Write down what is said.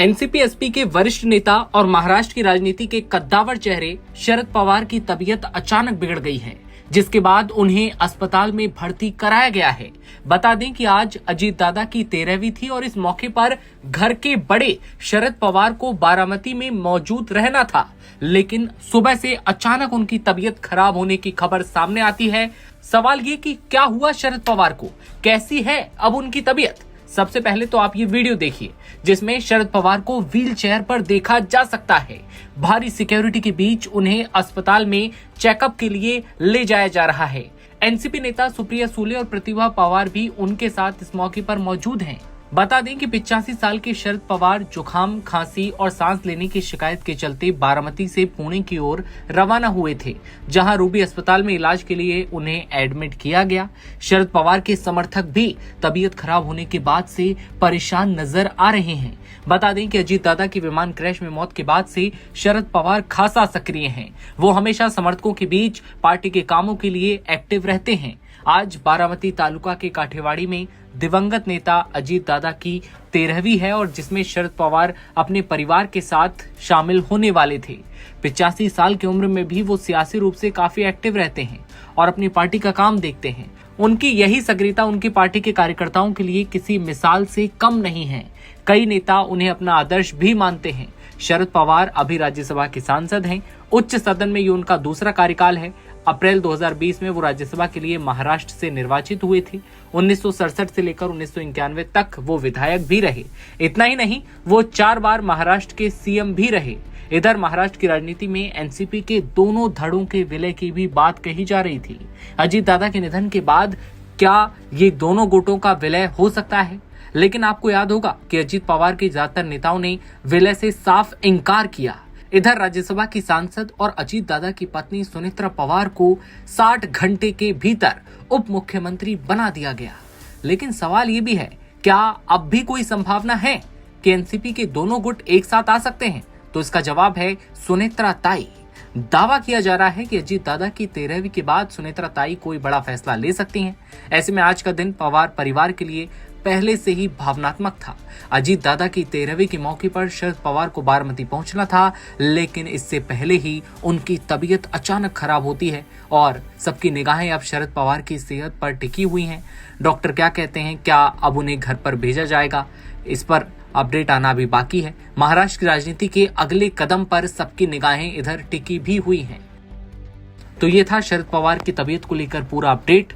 NCP SP के वरिष्ठ नेता और महाराष्ट्र की राजनीति के कद्दावर चेहरे शरद पवार की तबीयत अचानक बिगड़ गई है, जिसके बाद उन्हें अस्पताल में भर्ती कराया गया है। बता दें कि आज अजीत दादा की 13वीं थी और इस मौके पर घर के बड़े शरद पवार को बारामती में मौजूद रहना था, लेकिन सुबह से अचानक उनकी तबीयत खराब होने की खबर सामने आती है। सवाल ये कि क्या हुआ शरद पवार को, कैसी है अब उनकी तबीयत। सबसे पहले तो आप ये वीडियो देखिए जिसमें शरद पवार को व्हील चेयर पर देखा जा सकता है। भारी सिक्योरिटी के बीच उन्हें अस्पताल में चेकअप के लिए ले जाया जा रहा है। एनसीपी नेता सुप्रिया सुले और प्रतिभा पवार भी उनके साथ इस मौके पर मौजूद हैं। बता दें कि 85 साल के शरद पवार जुकाम, खांसी और सांस लेने की शिकायत के चलते बारामती से पुणे की ओर रवाना हुए थे, जहां रूबी अस्पताल में इलाज के लिए उन्हें एडमिट किया गया। शरद पवार के समर्थक भी तबीयत खराब होने के बाद से परेशान नजर आ रहे हैं। बता दें कि अजीत दादा की विमान क्रैश में मौत के बाद से शरद पवार खासा सक्रिय हैं। वो हमेशा समर्थकों के बीच पार्टी के कामों के लिए एक्टिव रहते हैं। आज बारामती तालुका के काठेवाड़ी में दिवंगत नेता अजीत दादा की 13वीं है और जिसमें शरद पवार अपने परिवार के साथ शामिल होने वाले थे। 85 साल की उम्र में भी वो सियासी रूप से काफी एक्टिव रहते हैं और अपनी पार्टी का काम देखते हैं। उनकी यही सक्रियता उनकी पार्टी के कार्यकर्ताओं के लिए किसी मिसाल से कम नहीं है। कई नेता उन्हें अपना आदर्श भी मानते हैं। शरद पवार अभी राज्यसभा के सांसद हैं। उच्च सदन में ये उनका दूसरा कार्यकाल है। अप्रैल 2020 में वो राज्यसभा के लिए महाराष्ट्र से निर्वाचित हुए थे। 1967 से लेकर 1991 तक वो विधायक भी रहे। इतना ही नहीं, वो 4 बार महाराष्ट्र के सीएम भी रहे। इधर महाराष्ट्र की राजनीति में एनसीपी के दोनों धड़ों के विलय की भी बात कही जा रही थी। अजीत दादा के निधन के बाद क्या ये दोनों गुटों का विलय हो सकता है? लेकिन आपको याद होगा कि अजीत पवार के ज्यादातर नेताओं ने विलय से साफ इनकार किया। इधर राज्यसभा की सांसद और अजीत दादा की पत्नी सुनेत्रा पवार को 60 घंटे के भीतर उप मुख्यमंत्री बना दिया गया। लेकिन सवाल ये भी है, क्या अब भी कोई संभावना है कि एनसीपी के दोनों गुट एक साथ आ सकते हैं? तो इसका जवाब है सुनेत्रा ताई। दावा किया जा रहा है कि अजीत दादा की 13वीं के बाद सुनेत्रा ताई कोई बड़ा फैसला ले सकती हैं। ऐसे में आज का दिन पवार परिवार के लिए पहले से ही भावनात्मक था। अजीत दादा की 13वीं के मौके पर शरद पवार को बारामती पहुंचना था, लेकिन इससे पहले ही उनकी तबीयत अचानक खराब होती है और सबकी निगाहें अब शरद पवार की सेहत पर टिकी हुई हैं। डॉक्टर क्या कहते हैं, क्या अब उन्हें घर पर भेजा जाएगा? इस पर अपडेट आना भी बाकी है। महाराष्ट्र की राजनीति के अगले कदम पर सबकी निगाहें इधर टिकी भी हुई हैं। तो ये था शरद पवार की तबीयत को लेकर पूरा अपडेट।